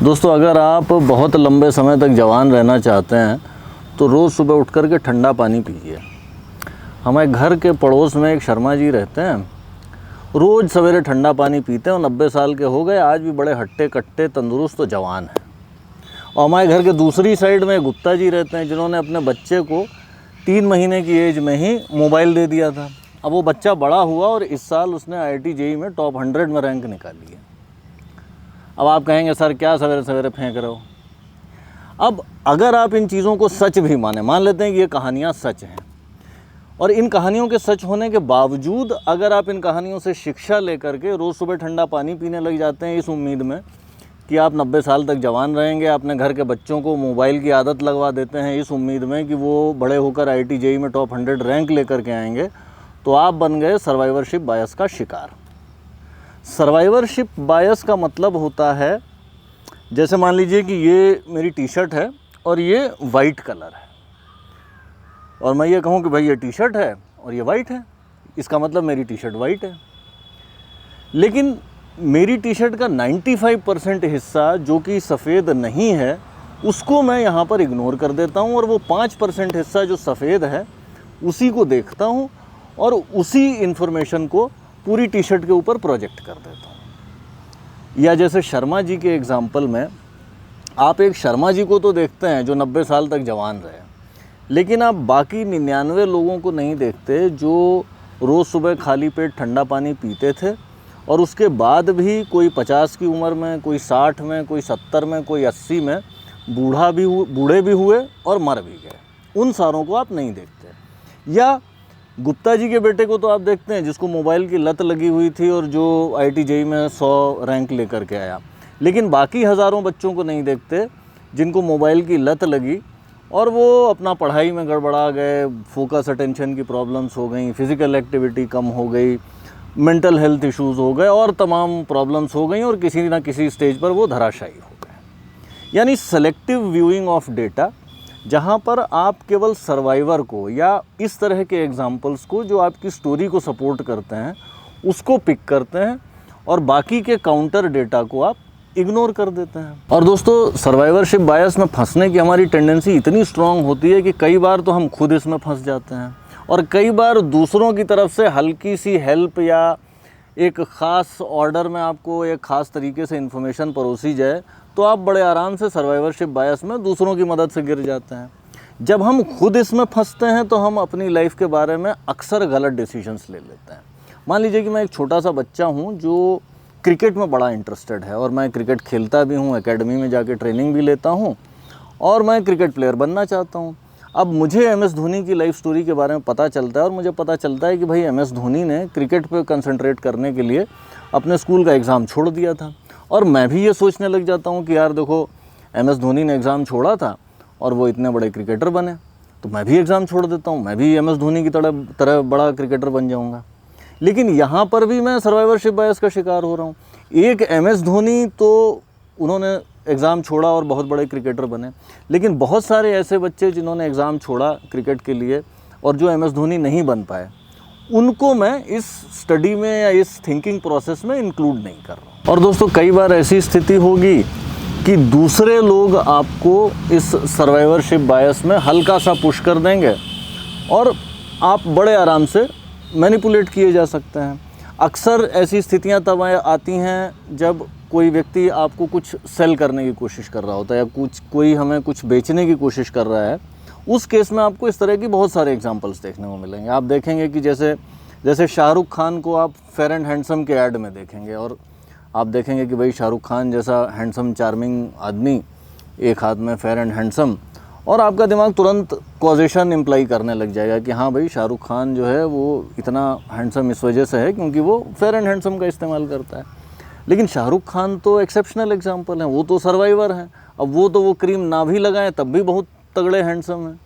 दोस्तों, अगर आप बहुत लंबे समय तक जवान रहना चाहते हैं तो रोज़ सुबह उठ कर के ठंडा पानी पीजिए। हमारे घर के पड़ोस में एक शर्मा जी रहते हैं, रोज़ सवेरे ठंडा पानी पीते हैं और 90 साल के हो गए, आज भी बड़े हट्टे कट्टे तंदुरुस्त तो जवान हैं। और हमारे घर के दूसरी साइड में गुप्ता जी रहते हैं, जिन्होंने अपने बच्चे को 3 महीने की एज में ही मोबाइल दे दिया था। अब वो बच्चा बड़ा हुआ और इस साल उसने IIT JEE में टॉप 100 में रैंक निकाली है। अब आप कहेंगे सर क्या सवेरे सवेरे फेंक रहे हो। अब अगर आप इन चीज़ों को सच भी मान लेते हैं कि ये कहानियाँ सच हैं, और इन कहानियों के सच होने के बावजूद अगर आप इन कहानियों से शिक्षा लेकर के रोज़ सुबह ठंडा पानी पीने लग जाते हैं इस उम्मीद में कि आप 90 साल तक जवान रहेंगे, अपने घर के बच्चों को मोबाइल की आदत लगवा देते हैं इस उम्मीद में कि वो बड़े होकर IIT JEE में टॉप 100 रैंक लेकर के आएंगे, तो आप बन गए सर्वाइवरशिप बायस का शिकार। सर्वाइवरशिप बायस का मतलब होता है, जैसे मान लीजिए कि ये मेरी टी शर्ट है और ये वाइट कलर है, और मैं ये कहूँ कि भाई ये टी शर्ट है और ये वाइट है, इसका मतलब मेरी टी शर्ट वाइट है। लेकिन मेरी टी शर्ट का 95% हिस्सा जो कि सफ़ेद नहीं है उसको मैं यहाँ पर इग्नोर कर देता हूँ, और वो 5% हिस्सा जो सफ़ेद है उसी को देखता हूँ और उसी इन्फॉर्मेशन को पूरी टी शर्ट के ऊपर प्रोजेक्ट कर देता हूँ। या जैसे शर्मा जी के एग्ज़ाम्पल में, आप एक शर्मा जी को तो देखते हैं जो 90 साल तक जवान रहे, लेकिन आप बाकी 99 लोगों को नहीं देखते जो रोज़ सुबह खाली पेट ठंडा पानी पीते थे और उसके बाद भी कोई 50 की उम्र में, कोई 60 में, कोई 70 में, कोई 80 में बूढ़े भी हुए और मर भी गए। उन सारों को आप नहीं देखते। या गुप्ता जी के बेटे को तो आप देखते हैं जिसको मोबाइल की लत लगी हुई थी और जो IIT JEE में 100 रैंक लेकर के आया, लेकिन बाकी हज़ारों बच्चों को नहीं देखते जिनको मोबाइल की लत लगी और वो अपना पढ़ाई में गड़बड़ा गए, फोकस अटेंशन की प्रॉब्लम्स हो गई, फिज़िकल एक्टिविटी कम हो गई, मेंटल हेल्थ इश्यूज़ हो गए और तमाम प्रॉब्लम्स हो गई और किसी ना किसी स्टेज पर वो धराशायी हो गए। यानी सेलेक्टिव व्यूइंग ऑफ डेटा, जहाँ पर आप केवल सर्वाइवर को या इस तरह के एग्जाम्पल्स को जो आपकी स्टोरी को सपोर्ट करते हैं उसको पिक करते हैं और बाकी के काउंटर डेटा को आप इग्नोर कर देते हैं। और दोस्तों, सर्वाइवरशिप बायस में फंसने की हमारी टेंडेंसी इतनी स्ट्रांग होती है कि कई बार तो हम खुद इसमें फंस जाते हैं, और कई बार दूसरों की तरफ से हल्की सी हेल्प या एक ख़ास ऑर्डर में आपको एक ख़ास तरीके से इन्फॉर्मेशन परोसी जाए तो आप बड़े आराम से सर्वाइवरशिप बायस में दूसरों की मदद से गिर जाते हैं। जब हम खुद इसमें फंसते हैं तो हम अपनी लाइफ के बारे में अक्सर गलत डिसीजंस ले लेते हैं। मान लीजिए कि मैं एक छोटा सा बच्चा हूँ जो क्रिकेट में बड़ा इंटरेस्टेड है और मैं क्रिकेट खेलता भी हूँ, एकेडमी में जाके ट्रेनिंग भी लेता हूँ और मैं क्रिकेट प्लेयर बनना चाहता हूँ। अब मुझे MS धोनी की लाइफ स्टोरी के बारे में पता चलता है और मुझे पता चलता है कि भाई MS धोनी ने क्रिकेट पे कंसंट्रेट करने के लिए अपने स्कूल का एग्ज़ाम छोड़ दिया था, और मैं भी ये सोचने लग जाता हूँ कि यार देखो, MS धोनी ने एग्ज़ाम छोड़ा था और वो इतने बड़े क्रिकेटर बने, तो मैं भी एग्ज़ाम छोड़ देता हूँ, मैं भी MS धोनी की तरह बड़ा क्रिकेटर बन जाऊँगा। लेकिन यहाँ पर भी मैं सर्वाइवरशिप बायस का शिकार हो रहा हूँ। एक MS धोनी तो उन्होंने एग्ज़ाम छोड़ा और बहुत बड़े क्रिकेटर बने, लेकिन बहुत सारे ऐसे बच्चे जिन्होंने एग्ज़ाम छोड़ा क्रिकेट के लिए और जो MS धोनी नहीं बन पाए, उनको मैं इस स्टडी में या इस थिंकिंग प्रोसेस में इंक्लूड नहीं कर रहा हूँ। और दोस्तों, कई बार ऐसी स्थिति होगी कि दूसरे लोग आपको इस सर्वाइवरशिप बायस में हल्का सा पुश कर देंगे और आप बड़े आराम से मैनिपुलेट किए जा सकते हैं। अक्सर ऐसी स्थितियां तब आती हैं जब कोई व्यक्ति आपको कुछ सेल करने की कोशिश कर रहा होता है या कोई हमें कुछ बेचने की कोशिश कर रहा है। उस केस में आपको इस तरह की बहुत सारे एग्जांपल्स देखने को मिलेंगे। आप देखेंगे कि जैसे शाहरुख खान को आप फेयर एंड हैंडसम के ऐड में देखेंगे और आप देखेंगे कि भाई शाहरुख खान जैसा हैंडसम चार्मिंग आदमी, एक हाथ में फेयर एंड हैंडसम, और आपका दिमाग तुरंत कॉजेशन इम्प्लाई करने लग जाएगा कि हाँ भाई, शाहरुख खान जो है वो इतना हैंडसम इस वजह से है क्योंकि वो फेयर एंड हैंडसम का इस्तेमाल करता है। लेकिन शाहरुख खान तो एक्सेप्शनल एग्जाम्पल हैं, वो तो सर्वाइवर हैं। अब वो क्रीम ना भी लगाएं तब भी बहुत तगड़े हैंडसम हैं।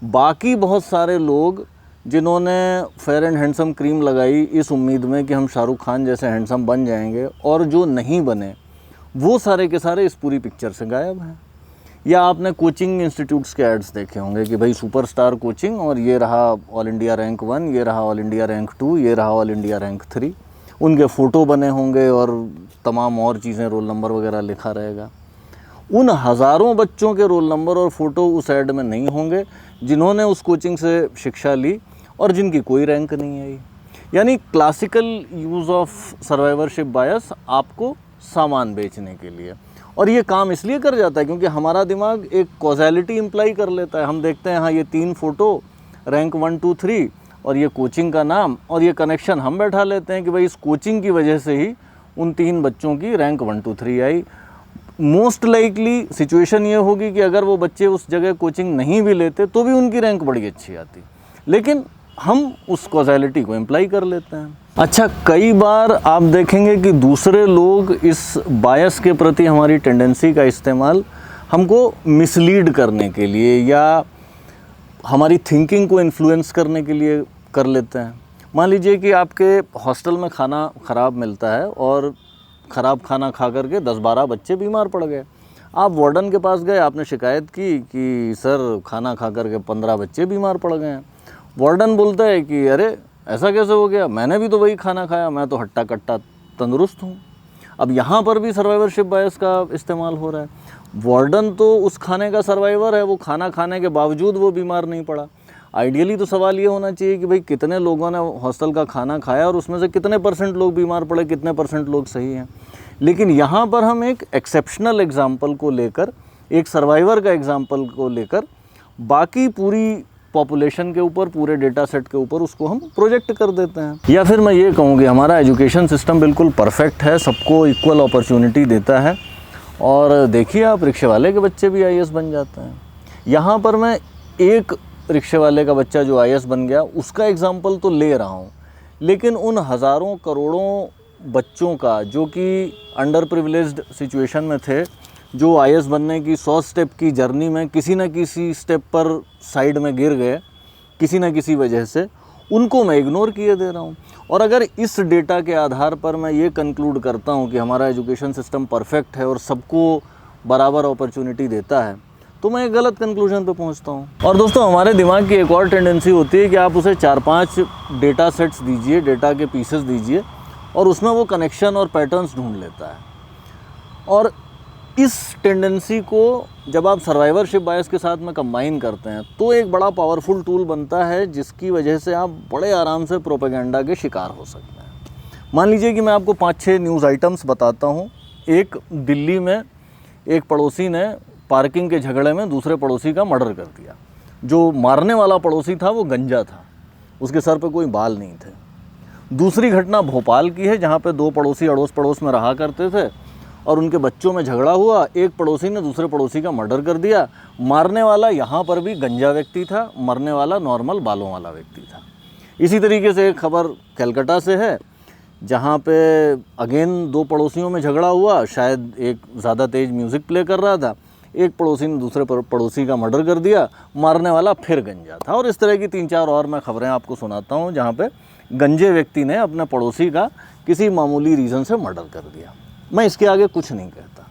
बाकी बहुत सारे लोग जिन्होंने फेयर एंड हैंडसम क्रीम लगाई इस उम्मीद में कि हम शाहरुख खान जैसे हैंडसम बन जाएंगे, और जो नहीं बने वो सारे के सारे इस पूरी पिक्चर से गायब हैं। या आपने कोचिंग इंस्टीट्यूट्स के एड्स देखे होंगे कि भाई सुपरस्टार कोचिंग, और ये रहा ऑल इंडिया रैंक 1, ये रहा ऑल इंडिया रैंक 2, ये रहा ऑल इंडिया रैंक 3। उनके फ़ोटो बने होंगे और तमाम और चीज़ें, रोल नंबर वगैरह लिखा रहेगा। उन हज़ारों बच्चों के रोल नंबर और फ़ोटो उस ऐड में नहीं होंगे जिन्होंने उस कोचिंग से शिक्षा ली और जिनकी कोई रैंक नहीं आई। यानी classical use of survivorship bias आपको सामान बेचने के लिए, और ये काम इसलिए कर जाता है क्योंकि हमारा दिमाग एक कॉजैलिटी इम्प्लाई कर लेता है। हम देखते हैं हाँ ये 3 फ़ोटो, रैंक 1 2 3 और ये कोचिंग का नाम, और ये कनेक्शन हम बैठा लेते हैं कि भाई इस कोचिंग की वजह से ही उन 3 बच्चों की रैंक 1 2 3 आई। मोस्ट लाइकली सिचुएशन ये होगी कि अगर वो बच्चे उस जगह कोचिंग नहीं भी लेते तो भी उनकी रैंक बड़ी अच्छी आती, लेकिन हम उस कॉजैलिटी को इम्प्लाई कर लेते हैं। अच्छा, कई बार आप देखेंगे कि दूसरे लोग इस बायस के प्रति हमारी टेंडेंसी का इस्तेमाल हमको मिसलीड करने के लिए या हमारी थिंकिंग को इन्फ्लुएंस करने के लिए कर लेते हैं। मान लीजिए कि आपके हॉस्टल में खाना ख़राब मिलता है और ख़राब खाना खा करके 10-12 बच्चे बीमार पड़ गए। आप वार्डन के पास गए, आपने शिकायत की कि सर खाना खा करके 15 बच्चे बीमार पड़ गए हैं। वार्डन बोलता है कि अरे ऐसा कैसे हो गया, मैंने भी तो वही खाना खाया, मैं तो हट्टा कट्टा तंदुरुस्त हूँ। अब यहाँ पर भी सर्वाइवरशिप बायस का इस्तेमाल हो रहा है। वार्डन तो उस खाने का सर्वाइवर है, वो खाना खाने के बावजूद वो बीमार नहीं पड़ा। आइडियली तो सवाल ये होना चाहिए कि भाई कितने लोगों ने हॉस्टल का खाना खाया और उसमें से कितने % लोग बीमार पड़े, कितने % लोग सही हैं। लेकिन यहाँ पर हम एक एक्सेप्शनल एग्जाम्पल को लेकर, एक सर्वाइवर का एग्जाम्पल को लेकर बाकी पूरी पॉपुलेशन के ऊपर, पूरे डेटा सेट के ऊपर उसको हम प्रोजेक्ट कर देते हैं। या फिर मैं ये कहूँ कि हमारा एजुकेशन सिस्टम बिल्कुल परफेक्ट है, सबको इक्वल अपॉर्चुनिटी देता है, और देखिए आप रिक्शे वाले के बच्चे भी IAS बन जाते हैं। यहाँ पर मैं एक रिक्शे वाले का बच्चा जो IAS बन गया उसका एग्जाम्पल तो ले रहा हूँ, लेकिन उन हज़ारों करोड़ों बच्चों का जो कि अंडर प्रिविलेज्ड सिचुएशन में थे, जो IAS बनने की 100 स्टेप की जर्नी में किसी न किसी स्टेप पर साइड में गिर गए किसी न किसी वजह से, उनको मैं इग्नोर किए दे रहा हूँ। और अगर इस डेटा के आधार पर मैं ये कंक्लूड करता हूँ कि हमारा एजुकेशन सिस्टम परफेक्ट है और सबको बराबर अपॉर्चुनिटी देता है, तो मैं एक गलत कंक्लूजन पे पहुँचता हूँ। और दोस्तों, हमारे दिमाग की एक और टेंडेंसी होती है कि आप उसे 4-5 डेटा सेट्स दीजिए, डेटा के पीसेस दीजिए, और उसमें वो कनेक्शन और पैटर्न्स ढूंढ लेता है। और इस टेंडेंसी को जब आप सर्वाइवरशिप बायस के साथ में कंबाइन करते हैं तो एक बड़ा पावरफुल टूल बनता है, जिसकी वजह से आप बड़े आराम से प्रोपेगेंडा के शिकार हो सकते हैं। मान लीजिए कि मैं आपको 5-6 न्यूज़ आइटम्स बताता हूँ। एक, दिल्ली में एक पड़ोसी ने पार्किंग के झगड़े में दूसरे पड़ोसी का मर्डर कर दिया। जो मारने वाला पड़ोसी था वो गंजा था, उसके सर पे कोई बाल नहीं थे। दूसरी घटना भोपाल की है, जहाँ पे 2 पड़ोसी अड़ोस पड़ोस में रहा करते थे और उनके बच्चों में झगड़ा हुआ। एक पड़ोसी ने दूसरे पड़ोसी का मर्डर कर दिया। मारने वाला यहाँ पर भी गंजा व्यक्ति था, मरने वाला नॉर्मल बालों वाला व्यक्ति था। इसी तरीके से एक खबर कलकत्ता से है, जहाँ पे अगेन 2 पड़ोसियों में झगड़ा हुआ। शायद एक ज़्यादा तेज़ म्यूज़िक प्ले कर रहा था, एक पड़ोसी ने दूसरे पड़ोसी का मर्डर कर दिया, मारने वाला फिर गंजा था। और इस तरह की 3-4 और मैं खबरें आपको सुनाता हूँ, जहाँ पे गंजे व्यक्ति ने अपने पड़ोसी का किसी मामूली रीज़न से मर्डर कर दिया। मैं इसके आगे कुछ नहीं कहता,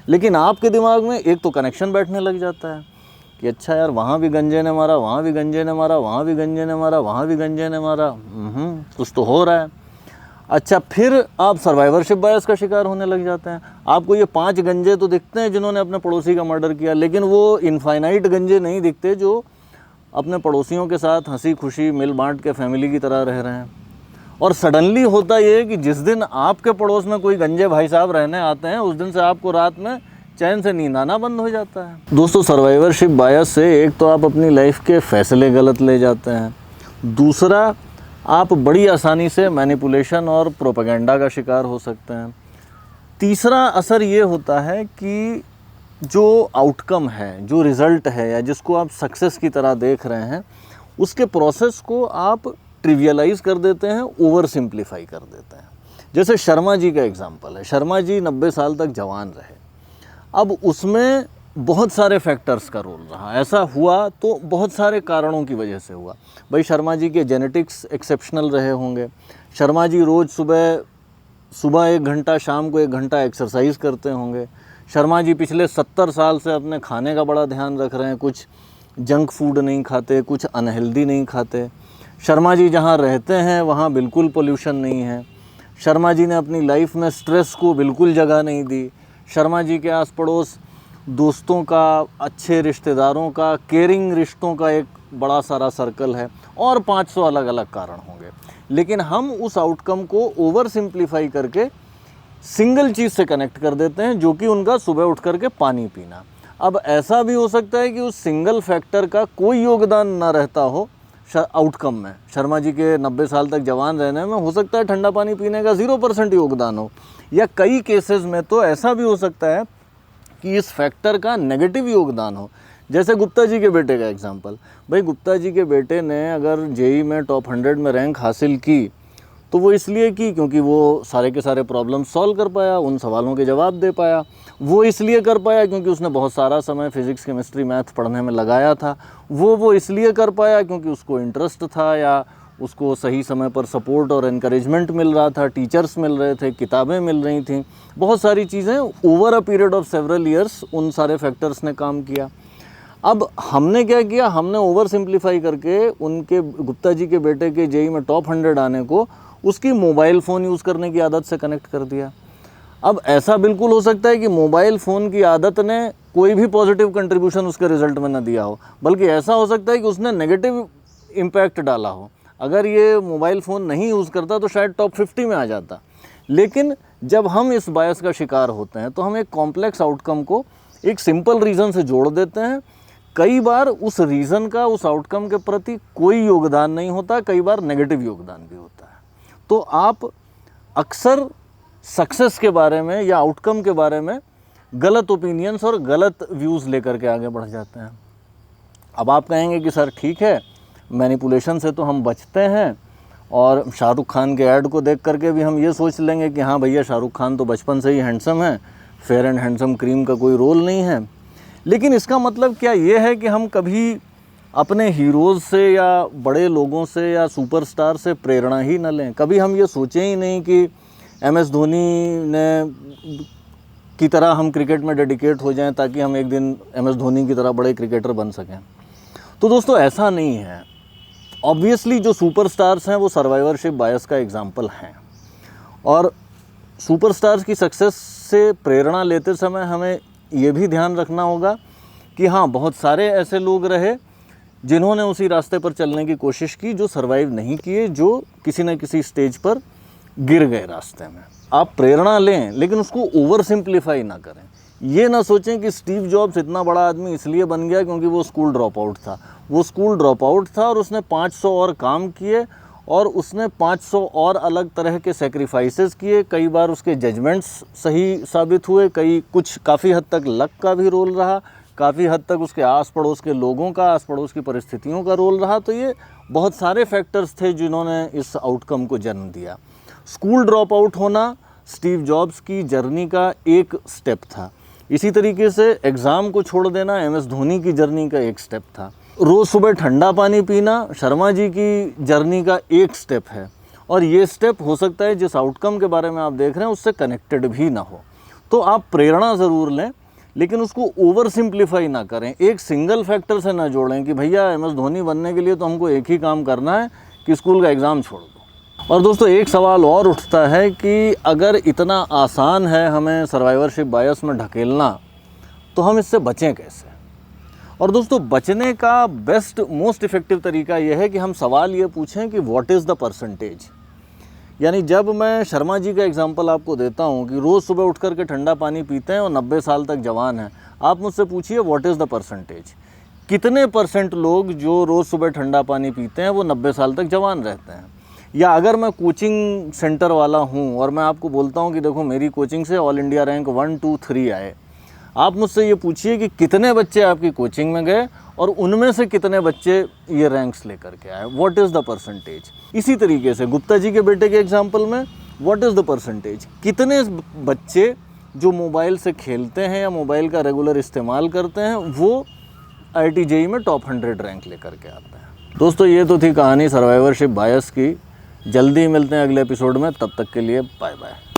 लेकिन आपके दिमाग में एक तो कनेक्शन बैठने लग जाता है कि अच्छा यार, वहाँ भी गंजे ने मारा, वहाँ भी गंजे ने मारा, वहाँ भी गंजे ने मारा, वहाँ भी गंजे ने मारा, कुछ तो हो रहा है। अच्छा, फिर आप सर्वाइवरशिप बायस का शिकार होने लग जाते हैं। आपको ये 5 गंजे तो दिखते हैं जिन्होंने अपने पड़ोसी का मर्डर किया, लेकिन वो इनफाइनाइट गंजे नहीं दिखते जो अपने पड़ोसियों के साथ हंसी खुशी मिल बांट के फैमिली की तरह रह रहे हैं। और सडनली होता ये है कि जिस दिन आपके पड़ोस में कोई गंजे भाई साहब रहने आते हैं, उस दिन से आपको रात में चैन से नींद आना बंद हो जाता है। दोस्तों, सर्वाइवरशिप बायस से एक तो आप अपनी लाइफ के फैसले गलत ले जाते हैं, दूसरा आप बड़ी आसानी से मैनिपुलेशन और प्रोपेगेंडा का शिकार हो सकते हैं, तीसरा असर ये होता है कि जो आउटकम है, जो रिज़ल्ट है, या जिसको आप सक्सेस की तरह देख रहे हैं, उसके प्रोसेस को आप ट्रिवियलाइज़ कर देते हैं, ओवर सिंप्लीफाई कर देते हैं। जैसे शर्मा जी का एग्जांपल है। शर्मा जी 90 साल तक जवान रहे। अब उसमें बहुत सारे फैक्टर्स का रोल रहा। ऐसा हुआ तो बहुत सारे कारणों की वजह से हुआ। भाई, शर्मा जी के जेनेटिक्स एक्सेप्शनल रहे होंगे। शर्मा जी रोज़ सुबह 1 घंटा, शाम को 1 घंटा एक्सरसाइज करते होंगे। शर्मा जी पिछले 70 साल से अपने खाने का बड़ा ध्यान रख रहे हैं, कुछ जंक फूड नहीं खाते, कुछ अनहेल्दी नहीं खाते। शर्मा जी जहाँ रहते हैं वहाँ बिल्कुल पोल्यूशन नहीं है। शर्मा जी ने अपनी लाइफ में स्ट्रेस को बिल्कुल जगह नहीं दी। शर्मा जी के आस पड़ोस दोस्तों का, अच्छे रिश्तेदारों का, केयरिंग रिश्तों का एक बड़ा सारा सर्कल है और 500 अलग अलग कारण होंगे। लेकिन हम उस आउटकम को ओवर सिंप्लीफाई करके सिंगल चीज़ से कनेक्ट कर देते हैं, जो कि उनका सुबह उठ करके पानी पीना। अब ऐसा भी हो सकता है कि उस सिंगल फैक्टर का कोई योगदान ना रहता हो आउटकम में। शर्मा जी के 90 साल तक जवान रहने में हो सकता है ठंडा पानी पीने का 0% योगदान हो, या कई केसेस में तो ऐसा भी हो सकता है कि इस फैक्टर का नेगेटिव योगदान हो। जैसे गुप्ता जी के बेटे का एग्जांपल, भाई गुप्ता जी के बेटे ने अगर जेईई में टॉप 100 में रैंक हासिल की तो वो इसलिए की क्योंकि वो सारे के सारे प्रॉब्लम सॉल्व कर पाया, उन सवालों के जवाब दे पाया। वो इसलिए कर पाया क्योंकि उसने बहुत सारा समय फिज़िक्स, केमिस्ट्री, मैथ पढ़ने में लगाया था। वो इसलिए कर पाया क्योंकि उसको इंटरेस्ट था, या उसको सही समय पर सपोर्ट और एनकरेजमेंट मिल रहा था, टीचर्स मिल रहे थे, किताबें मिल रही थी, बहुत सारी चीज़ें over a period of several years उन सारे फैक्टर्स ने काम किया। अब हमने क्या किया, हमने ओवर सिंप्लीफाई करके उनके गुप्ता जी के बेटे के जेईई में टॉप 100 आने को उसकी मोबाइल फ़ोन यूज़ करने की आदत से कनेक्ट कर दिया। अब ऐसा बिल्कुल हो सकता है कि मोबाइल फ़ोन की आदत ने कोई भी पॉजिटिव कंट्रीब्यूशन उसके रिज़ल्ट में ना दिया हो, बल्कि ऐसा हो सकता है कि उसने नेगेटिव इम्पैक्ट डाला हो। अगर ये मोबाइल फ़ोन नहीं यूज़ करता तो शायद टॉप 50 में आ जाता। लेकिन जब हम इस बायस का शिकार होते हैं तो हम एक कॉम्प्लेक्स आउटकम को एक सिंपल रीज़न से जोड़ देते हैं। कई बार उस रीज़न का उस आउटकम के प्रति कोई योगदान नहीं होता, कई बार नेगेटिव योगदान भी होता है। तो आप अक्सर सक्सेस के बारे में या आउटकम के बारे में गलत ओपिनियंस और गलत व्यूज़ लेकर के आगे बढ़ जाते हैं। अब आप कहेंगे कि सर ठीक है, मैनिपुलेशन से तो हम बचते हैं, और शाहरुख खान के ऐड को देख करके भी हम ये सोच लेंगे कि हाँ भैया शाहरुख खान तो बचपन से ही हैंडसम है, फेयर एंड हैंडसम क्रीम का कोई रोल नहीं है। लेकिन इसका मतलब क्या ये है कि हम कभी अपने हीरोज़ से या बड़े लोगों से या सुपरस्टार से प्रेरणा ही न लें? कभी हम ये सोचें ही नहीं कि MS धोनी ने की तरह हम क्रिकेट में डेडिकेट हो जाएं ताकि हम एक दिन MS धोनी की तरह बड़े क्रिकेटर बन सकें? तो दोस्तों ऐसा नहीं है। ऑब्वियसली जो सुपरस्टार्स हैं वो सर्वाइवरशिप बायस का एग्जाम्पल हैं, और सुपरस्टार्स की सक्सेस से प्रेरणा लेते समय हमें ये भी ध्यान रखना होगा कि हाँ, बहुत सारे ऐसे लोग रहे जिन्होंने उसी रास्ते पर चलने की कोशिश की, जो सर्वाइव नहीं किए, जो किसी न किसी स्टेज पर गिर गए रास्ते में। आप प्रेरणा लें लेकिन उसको ओवर सिंप्लीफाई ना करें। ये ना सोचें कि स्टीव जॉब्स इतना बड़ा आदमी इसलिए बन गया क्योंकि वो स्कूल ड्रॉप आउट था। वो स्कूल ड्रॉप आउट था और उसने 500 और काम किए, और उसने 500 और अलग तरह के सेक्रीफाइसेस किए। कई बार उसके जजमेंट्स सही साबित हुए, कुछ काफ़ी हद तक लक का भी रोल रहा, काफ़ी हद तक उसके आस पड़ोस के लोगों का, आस पड़ोस की परिस्थितियों का रोल रहा। तो ये बहुत सारे फैक्टर्स थे जिन्होंने इस आउटकम को जन्म दिया। स्कूल ड्रॉप आउट होना स्टीव जॉब्स की जर्नी का एक स्टेप था। इसी तरीके से एग्ज़ाम को छोड़ देना MS धोनी की जर्नी का एक स्टेप था। रोज़ सुबह ठंडा पानी पीना शर्मा जी की जर्नी का एक स्टेप है, और ये स्टेप हो सकता है जिस आउटकम के बारे में आप देख रहे हैं उससे कनेक्टेड भी ना हो। तो आप प्रेरणा ज़रूर लें, लेकिन उसको ओवर सिंप्लीफाई ना करें, एक सिंगल फैक्टर से ना जोड़ें कि भैया MS धोनी बनने के लिए तो हमको एक ही काम करना है कि स्कूल का एग्ज़ाम छोड़ दो। और दोस्तों एक सवाल और उठता है कि अगर इतना आसान है हमें सर्वाइवरशिप बायस में ढकेलना, तो हम इससे बचें कैसे? और दोस्तों बचने का बेस्ट मोस्ट इफ़ेक्टिव तरीका यह है कि हम सवाल ये पूछें कि व्हाट इज़ द परसेंटेज। यानी जब मैं शर्मा जी का एग्जांपल आपको देता हूँ कि रोज़ सुबह उठ कर के ठंडा पानी पीते हैं और 90 साल तक जवान हैं, आप मुझसे पूछिए व्हाट इज़ द परसेंटेज। कितने % लोग जो रोज़ सुबह ठंडा पानी पीते हैं वो 90 साल तक जवान रहते हैं? या अगर मैं कोचिंग सेंटर वाला हूँ और मैं आपको बोलता हूँ कि देखो मेरी कोचिंग से ऑल इंडिया रैंक 1, 2, 3 आए, आप मुझसे ये पूछिए कि कितने बच्चे आपकी कोचिंग में गए और उनमें से कितने बच्चे ये रैंक्स लेकर के आए। What is the percentage. इसी तरीके से गुप्ता जी के बेटे के एग्जांपल में व्हाट इज़ द परसेंटेज। कितने बच्चे जो मोबाइल से खेलते हैं या मोबाइल का रेगुलर इस्तेमाल करते हैं वो IIT JEE में टॉप 100 रैंक लेकर के आते हैं। दोस्तों ये तो थी कहानी सर्वाइवरशिप बायस की। जल्दी मिलते हैं अगले एपिसोड में, तब तक के लिए बाय बाय।